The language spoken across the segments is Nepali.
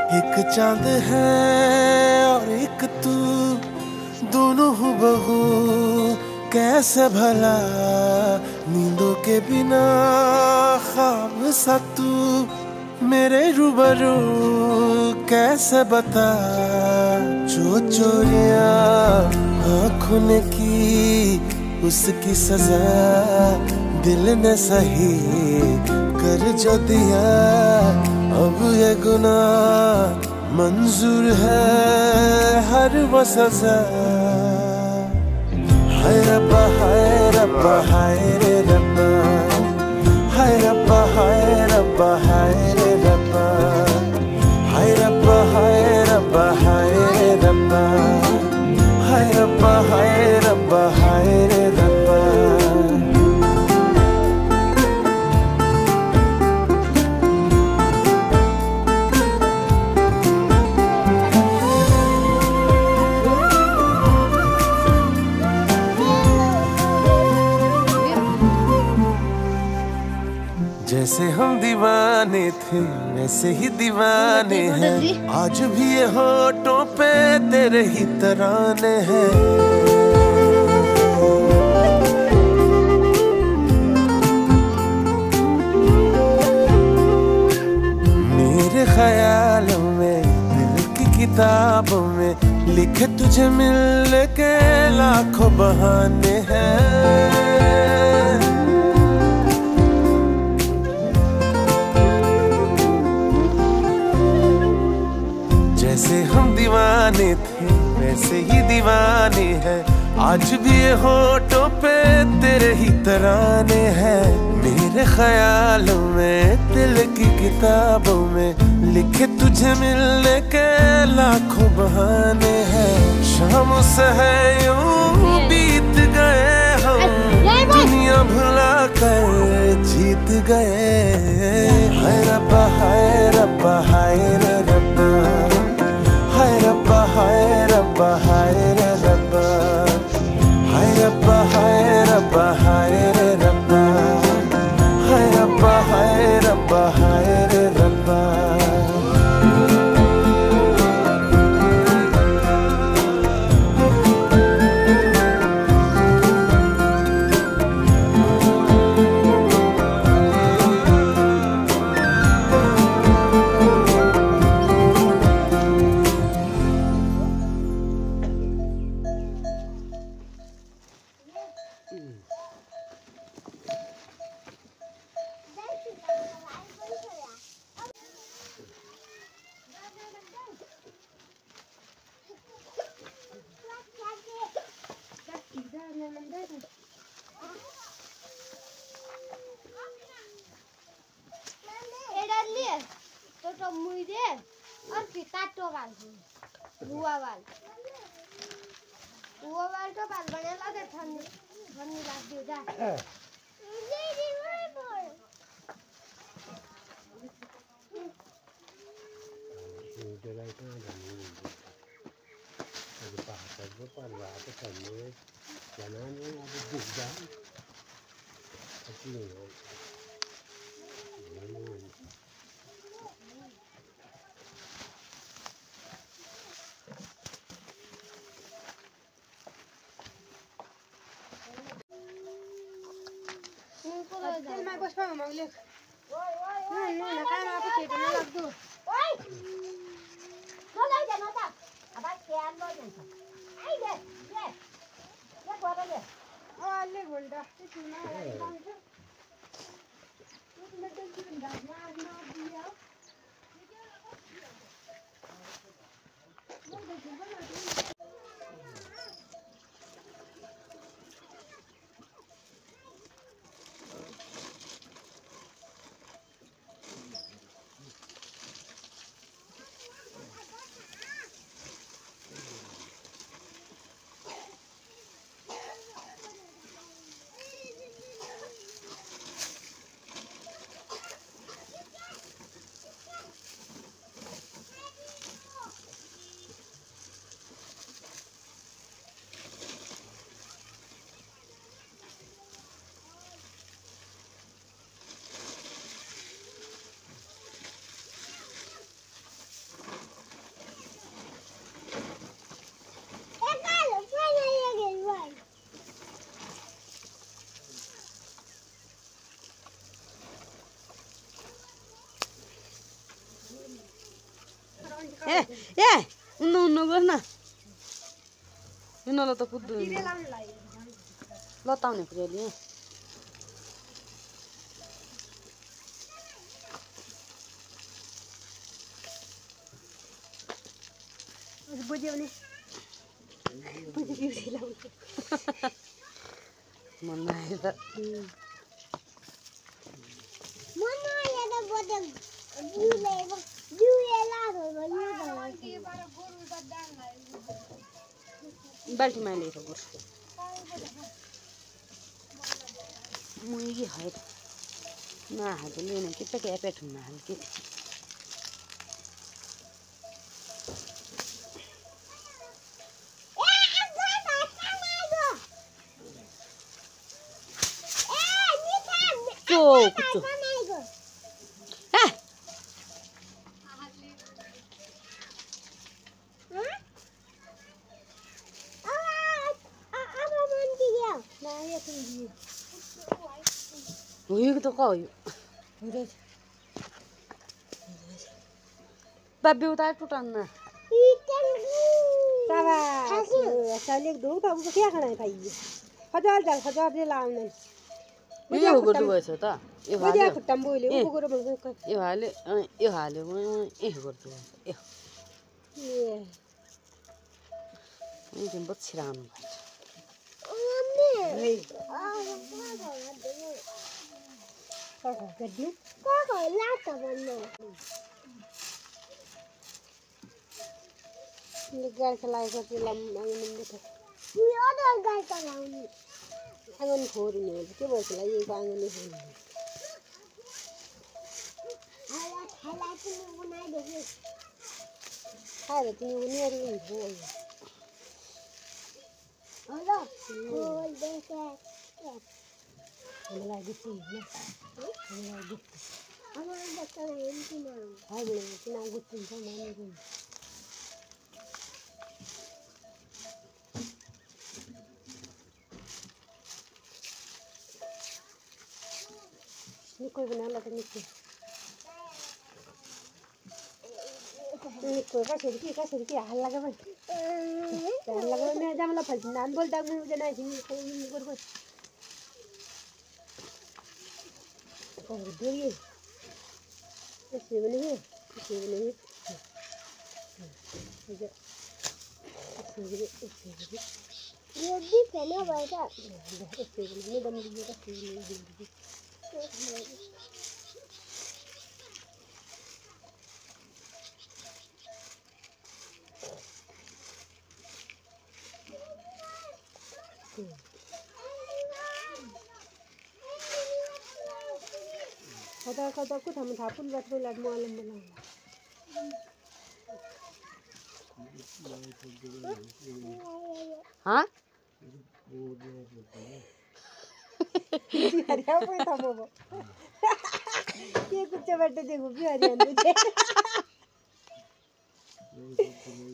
एक चांद है और एक तू, दोनों हूबहू कैसे भला, नींदों के बिना ख्वाब सा तू मेरे रूबरू कैसे बता। जो चोरियां आँखों ने की उसकी सजा दिल ने सही कर जो दिया, अब ये गुनाह मंजूर है हर वो सजा। हाय रब्बा हाय रब्बा हाय रे रब्बा, हाय रब्बा हाय रब्बा हाय रे रब्बा, हाय रब्बा हाय रब्बा हाय रे रब्बा, हाय रब्बा हाय रब्बा हाय रे रब्बा। जैसे हम दीवाने थे वैसे ही दीवाने हैं, आज भी ये होठों पे तेरे ही तराने हैं। मेरे ख्यालों में दिल की किताबों में लिखे तुझे मिलने के लाखों बहाने हैं। जैसे हम दीवाने थे वैसे ही दीवाने हैं, आज भी ये होठों पे तेरे ही तराने हैं। मेरे ख्यालों में दिल की किताबों में लिखे तुझे मिलने के लाखों बहाने हैं। शाम से है यूं बीत गए हम, दुनिया भुला कर जीत गए। हाय रब्बा हाय रब्बा हाय रे रब्बा, हाय रब्बा हाय रब्बा हाय रे रब्बा, हाय रब्बा हाय रब्बा हाय रे रब्बा, हाय रब्बा हाय रब्बा हाय रे रब्बा। तो मुई दे और फिर तो बाल हुआ बाल तो बाल बने लगे ठंडी ठंडी लग दियो जा मैं कुछ मांग मांग ले नहीं ना काम आप के तो लग दो ओए नो ले जा नो ता अब क्या लो जा आई दे ये बोल ले ओ ले बोलदा इतना है मैं तो जिंदा ना दिया ए ए उन्न गर्न यिनीहरूलाई त कुद्दैन लताउने पुऱ्याइदिए बुझ्यो भने मन लाग्यो त बाल्टीमा लिएर गोर मुगी है ना हाते लेने कितना क्या पेट में हल्के कुछ Ui, tôi coi. Babi utar टुटाना. Tava. Salik dulu tahu क्या खाना है भाई. हजार ले लाऊं यो गर्नु भएछ त यो हाले यो खुट्टाम बोले उ गरे भन्नु यो हाले ए गर्छु ए तिमी बच्चिराउनु भएछ गाई चलाएको आँगन खोर्ने हो के भन्छ होला यो आँगन खोर्ने खाएर तिमी उनीहरू हुन्छ हामीलाई गुत्ती हामीलाई गुत्ती हुन्छ निको बनाला त निको कसरी के हाल लगा भाइ हाल लगा मैं जामला फल नान बोलता मैं मुझे नहीं थी कर और दूरी ऐसे बने ये भी पहले बैठा ऐसे बने दम दीजिएगा kata aku sama thapun batro lag malam bana ha hari apa itu bobo ये कुछ बैठे देखो भी हरियाणा दे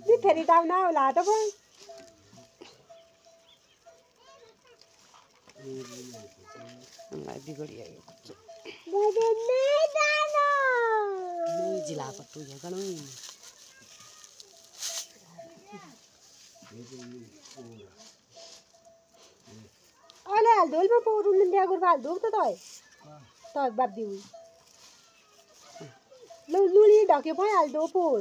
ये फेरी टाइम ना होला त कोई मलाई बिगडी आयो बजे नहीं जानो नहीं जिला पट्टु जगनो अले हाल्दोल पो पोरुन बिहा गर्दा हाल्दो त तय तय बाबी हुई लुली ढके पो हाल्दो पोर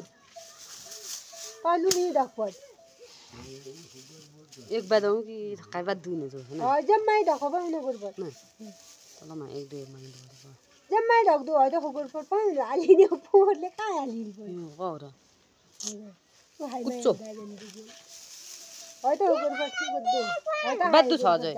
तय लुली ढकपट एक बादौ कि खाइ बाद दुने जो हैन जम्मै ढक पो न गर्पट चलमा एक दुई महिना गर्छ जम्मै ढक दो है त गर्पट पो हालिने पोरले का हालिने हो र कुच्चो है त गर्पट के गर्दो है त बादु छ अझै